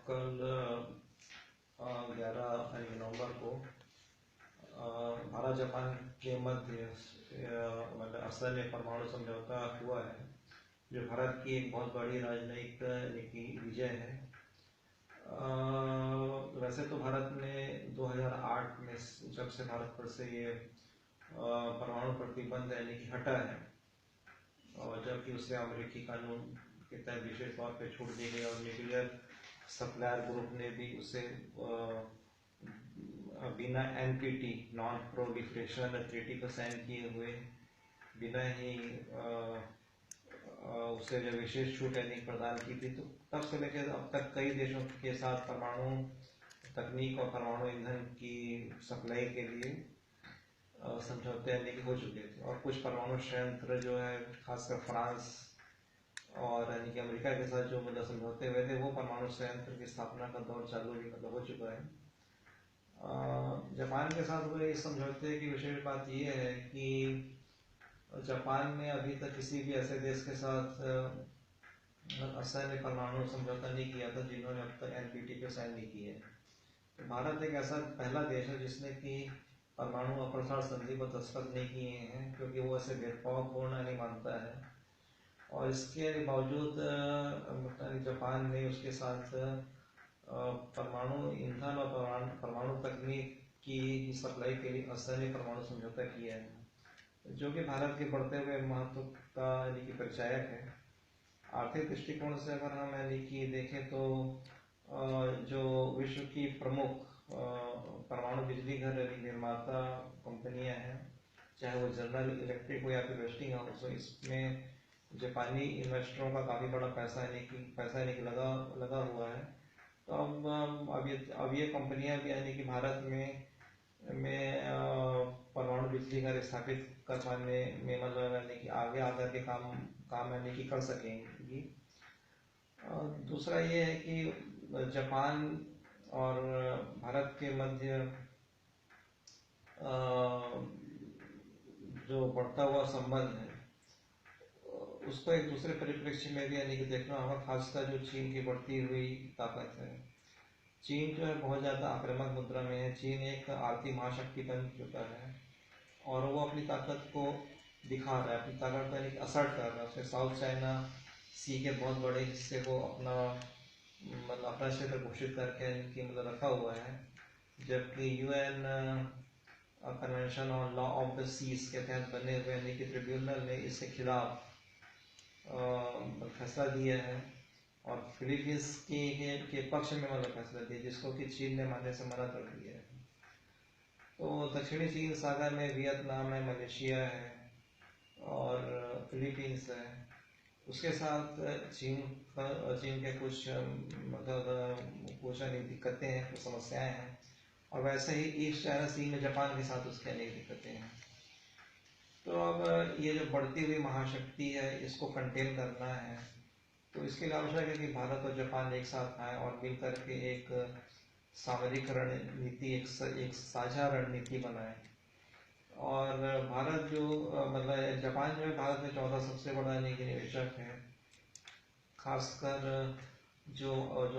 कल 11 नवंबर को भारत जापान के मध्य मतलब असल में परमाणु समझौता हुआ है, जो भारत की एक बहुत बड़ी राजनयिक विजय है। वैसे तो भारत ने 2008 में जब से भारत पर से ये परमाणु प्रतिबंध यानी कि हटा है, और जबकि उससे अमेरिकी कानून के तहत विशेष तौर पर छूट दी गई और न्यूक्लियर सप्लायर ग्रुप ने भी उसे बिना NPT नॉन प्रोलिफरेशन ट्रीटी को साइन किए हुए बिना ही उसे जो विशेष छूट यानी प्रदान की थी, तो तब से लेकर अब तक कई देशों के साथ परमाणु तकनीक और परमाणु ईंधन की सप्लाई के लिए समझौते यानी कि हो चुके थे। और कुछ परमाणु संयंत्र जो है, खासकर फ्रांस और यानी कि अमेरिका के साथ जो मतलब समझौते हुए थे, वो परमाणु संयंत्र की स्थापना का दौर चालू भी मतलब हो चुका है। जापान के साथ हुए इस समझौते की विशेष बात यह है कि जापान ने अभी तक किसी भी ऐसे देश के साथ असैन्य परमाणु समझौता नहीं किया था जिन्होंने अब तक NPT पे साइन नहीं किए। तो भारत एक ऐसा पहला देश है जिसने कि परमाणु अप्रसार संधि पर दस्तखत नहीं किए हैं, क्योंकि वो ऐसे भेदभावपूर्ण नहीं मानता है। और इसके बावजूद जापान ने उसके साथ परमाणु ईंधन और परमाणु तकनीक की सप्लाई के लिए असैन्य परमाणु समझौता किया है, जो कि भारत के बढ़ते हुए महत्व का यानी कि परिचायक है। आर्थिक दृष्टिकोण से अगर हम यानी कि देखें तो जो विश्व की प्रमुख परमाणु बिजली घर निर्माता कंपनियां हैं, चाहे वो जनरल इलेक्ट्रिक हो या फिर वेस्टिंग हाउस हो, इसमें जापानी इन्वेस्टरों का काफ़ी बड़ा पैसा यानी कि लगा हुआ है। तो अब ये कंपनियां भी यानी कि भारत में परमाणु बिजली घर स्थापित कर पाने में मतलब यानी कि आगे आकर के काम यानी कि कर सकेंगी। दूसरा ये है कि जापान और भारत के मध्य जो बढ़ता हुआ संबंध है, उसको एक दूसरे परिप्रेक्ष्य में भी यानी कि देखना होगा, खासकर जो चीन की बढ़ती हुई ताकत है। चीन जो है बहुत ज़्यादा आक्रामक मुद्रा में है। चीन एक आर्थिक महाशक्ति बन चुका है और वो अपनी ताकत को दिखा रहा है, अपनी ताकत को यानी कि असर्ट कर रहा है। उसने साउथ चाइना सी के बहुत बड़े हिस्से को अपना क्षेत्र घोषित करके इनकी मतलब रखा हुआ है, जबकि UN convention on law of the seas के तहत बने हुए यानी कि ट्रिब्यूनल ने इसके खिलाफ फैसला दिया है और फिलीपींस के पक्ष में मतलब फैसला दिया, जिसको कि चीन ने मानने से मना कर दिया है। तो दक्षिणी चीन सागर में वियतनाम है, मलेशिया है और फिलीपींस है। उसके साथ चीन के कुछ मतलब कुछ अनेक दिक्कतें हैं, कुछ समस्याएं हैं, और वैसे ही ईस्ट चाइना सी में जापान के साथ उसके अनेक दिक्कतें हैं। तो अब ये जो बढ़ती हुई महाशक्ति है, इसको कंटेन करना है, तो इसके लिए आवश्यक है कि भारत और जापान एक साथ आए और मिलकर के एक सामरिक रणनीति, एक साझा रणनीति बनाए। और भारत जो मतलब जापान जो है भारत में 14 सबसे बड़ा निवेशक है। खासकर जो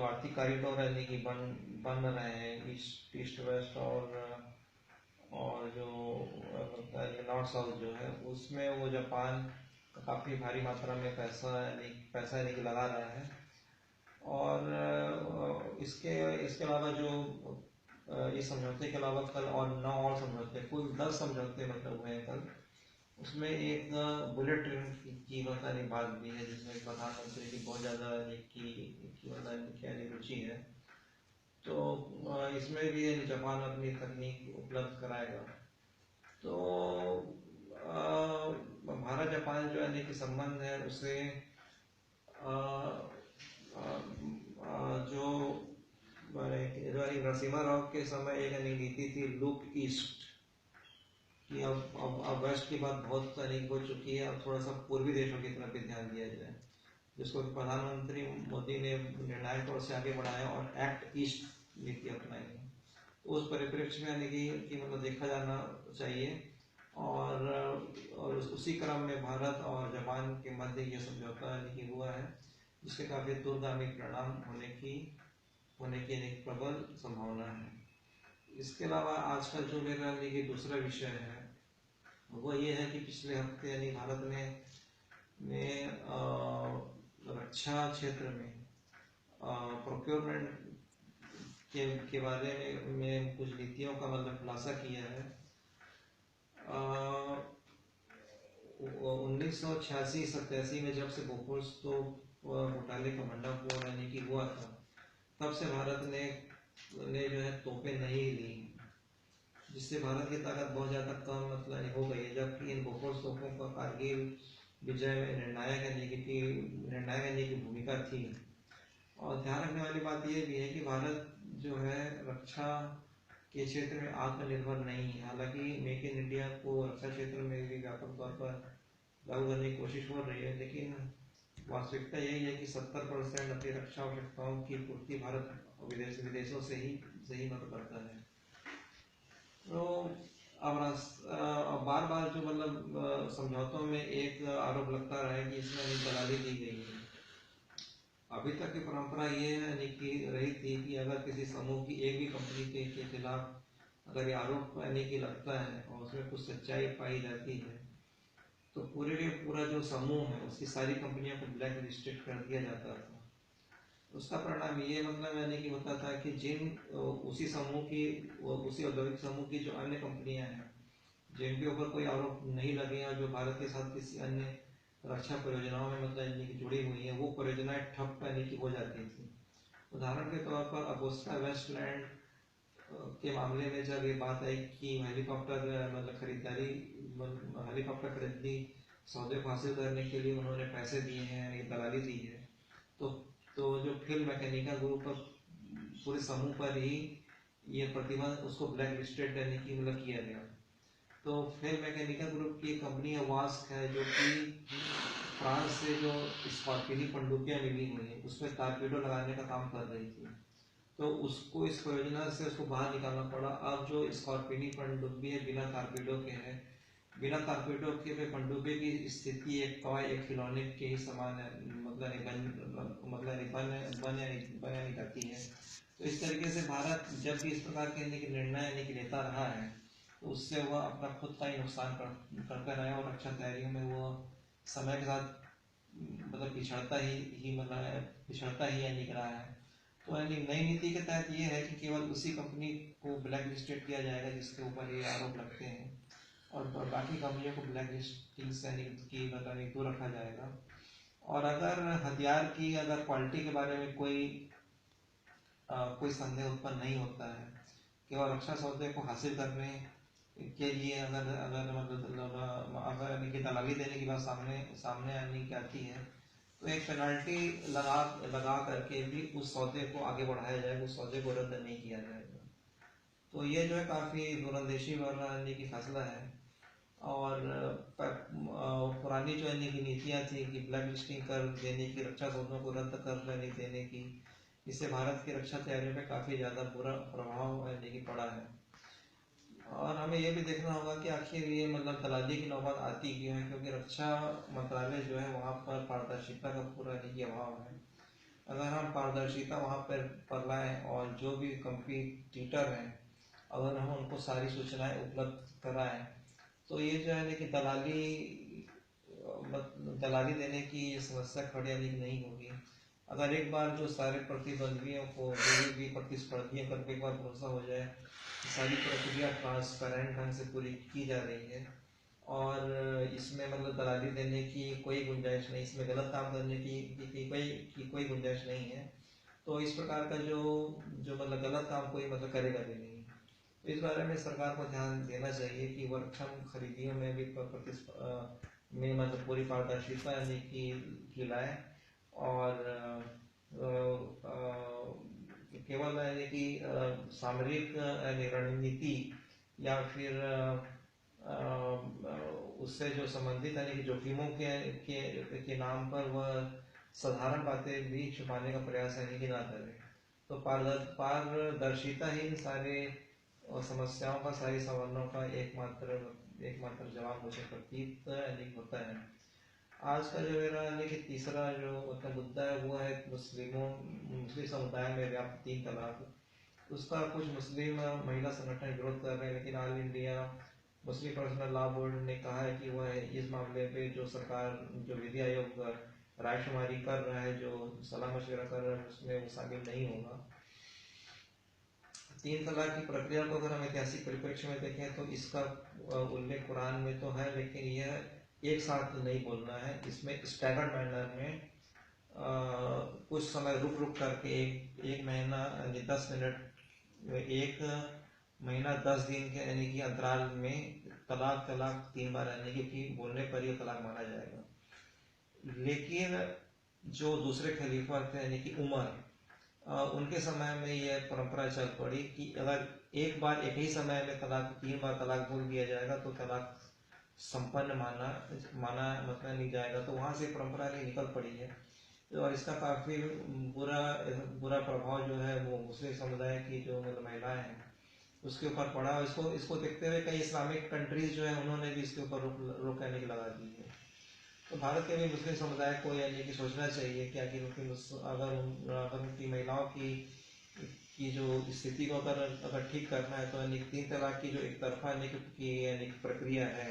आर्थिक कॉरिडोर यानी कि बन रहे हैं ईस्ट वेस्ट और जो नॉर्थ साउथ जो है, उसमें वो जापान काफ़ी भारी मात्रा में पैसा यानी कि लगा रहा है। और इसके अलावा जो इस समझौते के अलावा कल और 9 और समझौते, कुल 10 समझौते मतलब हुए हैं कल। उसमें एक बुलेट ट्रेन की मतलब बात भी है, जिसमें प्रधानमंत्री की बहुत ज़्यादा रुचि है। तो इसमें भी जापान अपनी तकनीक उपलब्ध कराएगा। तो भारत जापान जो यानी कि संबंध है, उसे जो नरसिम्हा राव के समय एक नीति थी लुक ईस्ट कि अब वेस्ट की बात बहुत हो चुकी है, अब थोड़ा सा पूर्वी देशों की तरफ भी ध्यान दिया जाए, जिसको प्रधानमंत्री मोदी ने निर्णायक तौर से आगे बढ़ाया और एक्ट ईस्ट नीति अपनाई है। तो उस परिप्रेक्ष्य में यानी कि मतलब देखा जाना चाहिए। और उसी क्रम में भारत और जापान के मध्य ये समझौता यानी कि हुआ है, जिसके काफ़ी दूरगामी परिणाम होने की होने की एक प्रबल संभावना है। इसके अलावा आज का जो मेरा यानी दूसरा विषय है वो ये है कि पिछले हफ्ते यानी भारत में रक्षा क्षेत्र में प्रोक्योरमेंट के बारे में कुछ नीतियों का मतलब खुलासा किया है। 1986-87 में जब से बोफोर्स तो घोटाले का भंडाफोड़ यानी कि हुआ था, तब से भारत ने जो है तोपें नहीं ली, जिससे भारत की ताकत बहुत ज़्यादा कम मतलब हो गई है। जबकि इन बोफोर्स तोपों का कारगिल विजय में निर्णायक की भूमिका थी। और ध्यान रखने वाली बात यह भी है कि भारत जो है रक्षा के क्षेत्र में आत्मनिर्भर नहीं है। हालांकि मेक इन इंडिया को रक्षा क्षेत्र में भी व्यापक तौर पर लागू करने की कोशिश हो रही है, लेकिन वास्तविकता यही है कि 70% अपनी रक्षा आवश्यकताओं की पूर्ति भारत विदेशों से ही मदद करता है। तो अब बार बार जो मतलब समझौतों में एक आरोप लगता रहा है कि इसमें दलाली दी गई है। अभी तक की परंपरा ये रही थी कि अगर किसी समूह की एक भी कंपनी के खिलाफ अगर ये आरोप लगता है और उसमें कुछ सच्चाई पाई जाती है तो पूरा जो समूह है उसकी सारी कंपनियों को ब्लैक लिस्टेड कर दिया जाता था। उसका परिणाम ये मतलब होता था कि उसी औद्योगिक समूह की जो अन्य कंपनियां हैं जिनके ऊपर कोई आरोप नहीं लगे और जो भारत के साथ किसी अन्य रक्षा परियोजनाओं में मतलब जुड़ी हुई है, वो परियोजनाएं ठप हो जाती थी। उदाहरण के तौर पर अगुस्टा वेस्टलैंड के मामले में जब ये बात आई कि हेलीकॉप्टर खरीदनी सौदे को हासिल करने के लिए उन्होंने पैसे दिए हैं, ये दलाली दी है, तो जो फिल्म मैकेनिका ग्रुप पूरे समूह पर ही ये प्रतिबंध उसको ब्लैक लिस्टेड किया गया। तो फिल्म मैकेनिका ग्रुप की कंपनी है वास्क है, जो कि फ्रांस से जो स्कॉर्पिनी पनडुब्बियां मिली हुई है उसमें टारपीडो लगाने का काम कर रही थी, तो उसको इस परियोजना से बाहर निकालना पड़ा। अब जो स्कॉर्पिनी पनडुब्बी है बिना टारपीडो के पनडुब्बी की स्थिति एक टॉय एक खिलौने के ही समान है, बनानी जाती है। तो इस तरीके से भारत जब भी इस प्रकार के निर्णय लेता रहा है तो उससे वह अपना खुद का ही नुकसान करता रहा है और रक्षा तैयारियों में वो समय के साथ पिछड़ता ही निकल रहा है। तो नई नीति के तहत ये है कि केवल उसी कंपनी को ब्लैक लिस्टेड किया जाएगा जिसके ऊपर ये आरोप लगते हैं और बाकी कंपनियों को ब्लैक लिस्टिंग से दूर रखा जाएगा। और अगर हथियार की क्वालिटी के बारे में कोई संदेह उत्पन्न नहीं होता है, केवल रक्षा सौदे को हासिल करने के लिए अगर दलाली देने की बात सामने आने की आती है तो एक पेनल्टी लगा करके भी उस सौदे को आगे बढ़ाया जाएगा, उस सौदे को रद्द नहीं किया जाएगा। तो ये जो है काफ़ी दूरंदेशी वाला की फैसला है। और पुरानी जो नीतियाँ थी कि ब्लैक लिस्टिंग कर देने की, रक्षा सौदों को रद्द कर देने की, इससे भारत की रक्षा तैयारियों पे काफ़ी ज़्यादा बुरा प्रभाव पड़ा है। और हमें ये भी देखना होगा कि आखिर ये दलाली की नौबत आती क्यों है, क्योंकि रक्षा मंत्रालय जो है वहाँ पर पारदर्शिता का पूरा अभाव है। अगर हम पारदर्शिता वहाँ पर लाएँ और जो भी कंपटीटर हैं अगर हम उनको सारी सूचनाएं उपलब्ध कराएं तो ये जो है कि दलाली देने की समस्या खड़ी नहीं होगी। अगर एक बार जो सारे प्रतिद्वंदियों को जो भी प्रतिस्पर्धियों पर एक बार भरोसा हो जाए, सारी प्रक्रिया ट्रांसपेरेंट ढंग से पूरी की जा रही है और इसमें दलाली देने की कोई गुंजाइश नहीं, इसमें गलत काम करने की कोई गुंजाइश नहीं है, तो इस प्रकार का जो गलत काम कोई करेगा भी नहीं। तो इस बारे में सरकार को ध्यान देना चाहिए कि वो रक्षा खरीदियों में भी पूरी पारदर्शिता की लाए और केवल सामरिक रणनीति या फिर उससे जो संबंधित जोखिमों के नाम पर वह साधारण बातें भी छुपाने का प्रयास ना करें। तो पारदर्शिता ही सारे समस्याओं का, सारी सवालों का एकमात्र जवाब मुझे प्रतीत होता है। आज का जो मेरा यानी कि तीसरा जो मतलब मुद्दा है वो है मुस्लिम समुदाय में व्याप्त 3 तलाक। उसका कुछ मुस्लिम महिला संगठन विरोध कर रहे हैं, लेकिन all India Muslim personal law board ने कहा है कि वह इस मामले पे जो सरकार जो विधि आयोग रायशुमारी कर रहा है, जो सलाह मशवरा कर रहा है, उसमें वो शामिल नहीं होगा। 3 तलाक की प्रक्रिया को अगर हम ऐतिहासिक परिप्रेक्ष्य में देखें तो इसका उल्लेख कुरान में तो है, लेकिन यह एक साथ नहीं बोलना है। इसमें स्टैगर्ड मैनर में कुछ समय रुक रुक करके एक महीना 10 मिनट, 1 महीना 10 दिन के यानी कि अंतराल में तलाक 3 बार यानी कि बोलने पर यह तलाक माना जाएगा। लेकिन जो दूसरे खलीफा थे यानी कि उमर, उनके समय में यह परंपरा चल पड़ी कि अगर एक बार एक ही समय में 3 बार तलाक बोल दिया जाएगा तो तलाक संपन्न माना मतलब नहीं जाएगा। तो वहां से परंपरा नहीं निकल पड़ी है, और इसका काफी बुरा प्रभाव जो है वो मुस्लिम समुदाय की जो मतलब महिलाएं हैं उसके ऊपर पड़ा। इसको देखते हुए कई इस्लामिक कंट्रीज जो है उन्होंने भी इसके ऊपर रोक कहने की लगा दी है। तो भारत के भी मुस्लिम समुदाय को यानी कि सोचना चाहिए कि अगर उनकी महिलाओं की जो स्थिति को अगर ठीक करना है तो यानी 3 तलाक की जो एक तरफा यानी प्रक्रिया है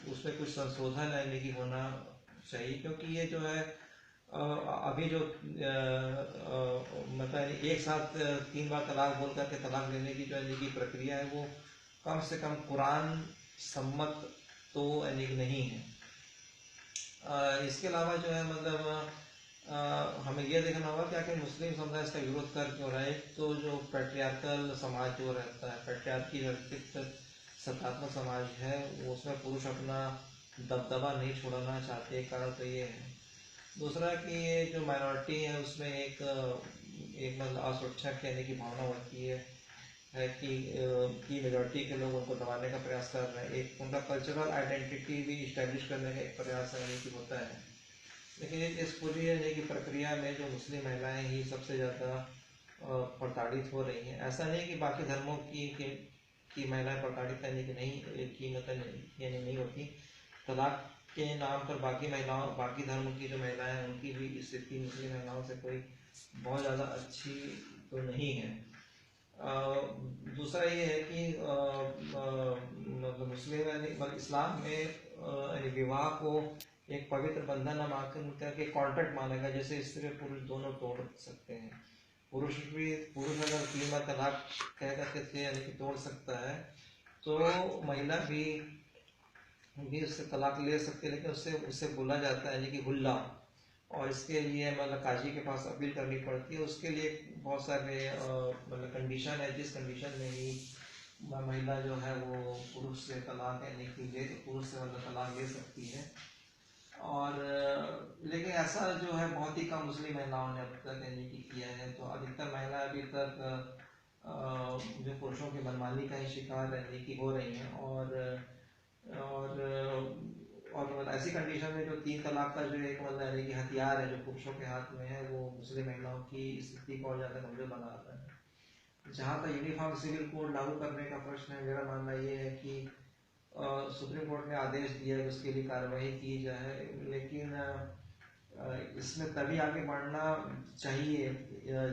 उसमें कुछ संशोधन यानी कि होना चाहिए। क्योंकि ये जो है अभी जो मतलब एक साथ 3 बार तलाक बोल करके तलाक लेने की जो यानी कि प्रक्रिया है वो कम से कम कुरान सम्मत तो यानी कि नहीं है। इसके अलावा जो है मतलब हमें यह देखना होगा कि आखिर मुस्लिम समुदाय इसका विरोध कर क्यों रहा है। तो जो पैट्रियार्कल समाज जो रहता है, पैट्रियार्की सत्तात्मक समाज है, वो उसमें पुरुष अपना दबदबा नहीं छोड़ना चाहते। एक कारण तो ये है। दूसरा कि ये जो माइनॉरिटी है उसमें एक मतलब असुरक्षा कहने की भावना होती है कि मेजॉरिटी के लोग उनको दबाने का प्रयास कर रहे हैं। एक उनका कल्चरल आइडेंटिटी भी इस्टेब्लिश करने का एक प्रयास है कि होता है। लेकिन इस पूरी यानी कि प्रक्रिया में जो मुस्लिम महिलाएं ही सबसे ज़्यादा प्रताड़ित हो रही हैं। ऐसा नहीं कि बाकी धर्मों की महिलाएं प्रताड़ित यानी कि नहीं होती। तलाक के नाम पर बाकी धर्म की जो महिलाएं हैं उनकी भी स्थिति मुस्लिम महिलाओं से कोई बहुत ज़्यादा अच्छी तो नहीं है। दूसरा ये है कि मतलब मुस्लिम यानी इस्लाम में विवाह को एक पवित्र बंधन करके कॉन्ट्रैक्ट माना गया, जैसे स्त्री पुरुष दोनों तोड़ सकते हैं। पुरुष अगर 3 बार तलाक कह करके यानी कि तोड़ सकता है तो महिला भी उससे तलाक ले सकती है, लेकिन उससे बोला जाता है यानी कि हुल्ला, और इसके लिए मतलब काजी के पास अपील करनी पड़ती है। उसके लिए बहुत सारे मतलब कंडीशन है, जिस कंडीशन में ही महिला जो है वो पुरुष से तलाक यानी कि पुरुष से मतलब तलाक ले सकती है। और लेकिन ऐसा जो है बहुत ही कम मुस्लिम महिलाओं ने अब तक यानी कि किया है। तो अधिकतर महिला अभी तक जो पुरुषों की मनमानी का ही शिकार यानी कि हो रही हैं। और ऐसी कंडीशन में जो 3 तलाक का जो एक मतलब यानी कि हथियार है जो पुरुषों के हाथ में है, वो मुस्लिम महिलाओं की स्थिति को और ज़्यादा कमजोर बना रहा है। जहाँ तक यूनिफॉर्म सिविल कोड लागू करने का प्रश्न है, मेरा मानना ये है कि सुप्रीम कोर्ट ने आदेश दिया है उसके लिए कार्रवाई की जाए, लेकिन इसमें तभी आगे बढ़ना चाहिए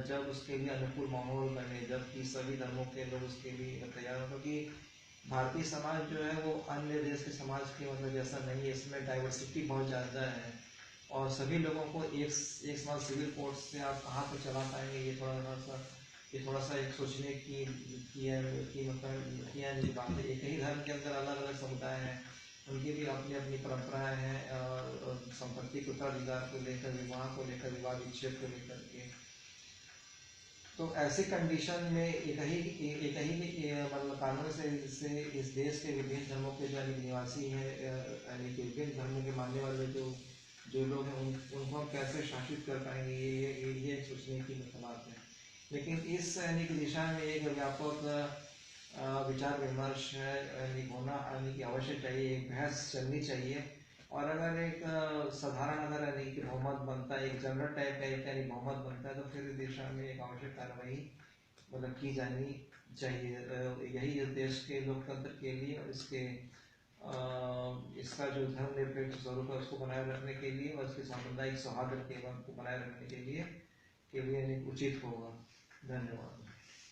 जब उसके लिए अनुकूल माहौल बने, जबकि सभी धर्मों के लोग उसके लिए तैयार हो। क्योंकि भारतीय समाज जो है वो अन्य देश के समाज के मतलब जैसा नहीं है, इसमें डाइवर्सिटी बहुत ज़्यादा है और सभी लोगों को एक समान सिविल कोड से आप कहाँ पर चला पाएंगे, ये थोड़ा सा एक सोचने की मतलब बात है। एक ही धर्म के अंदर अलग अलग समुदाय हैं, उनकी भी अपनी अपनी परंपराएं हैं, और संपत्ति के उत्तराधिकार को लेकर, विवाह को लेकर, विवाह विच्छेद को लेकर के। तो ऐसी कंडीशन में एक ही मतलब कानून से इस देश के विभिन्न धर्मों के जो निवासी हैं यानी कि विभिन्न धर्मों के मानने वाले जो लोग हैं उनको कैसे शासित कर पाएंगे, ये सोचने की बात है। लेकिन इस यानी कि दिशा में एक व्यापक विचार विमर्श होना यानी कि अवश्य चाहिए, एक बहस चलनी चाहिए। और अगर एक साधारण अगर यानी कि बहुमत बनता है, एक जनरल टाइप का एक यानी बहुमत बनता है, तो फिर इस दिशा में एक आवश्यक कार्रवाई मतलब की जानी चाहिए। यही इस देश के लोकतंत्र के लिए और इसके इसका जो धर्मनिरपेक्ष स्वरूप है उसको बनाए रखने के लिए और इसके सांप्रदायिक सौहार्द को बनाए रखने के लिए उचित होगा। धन्यवाद।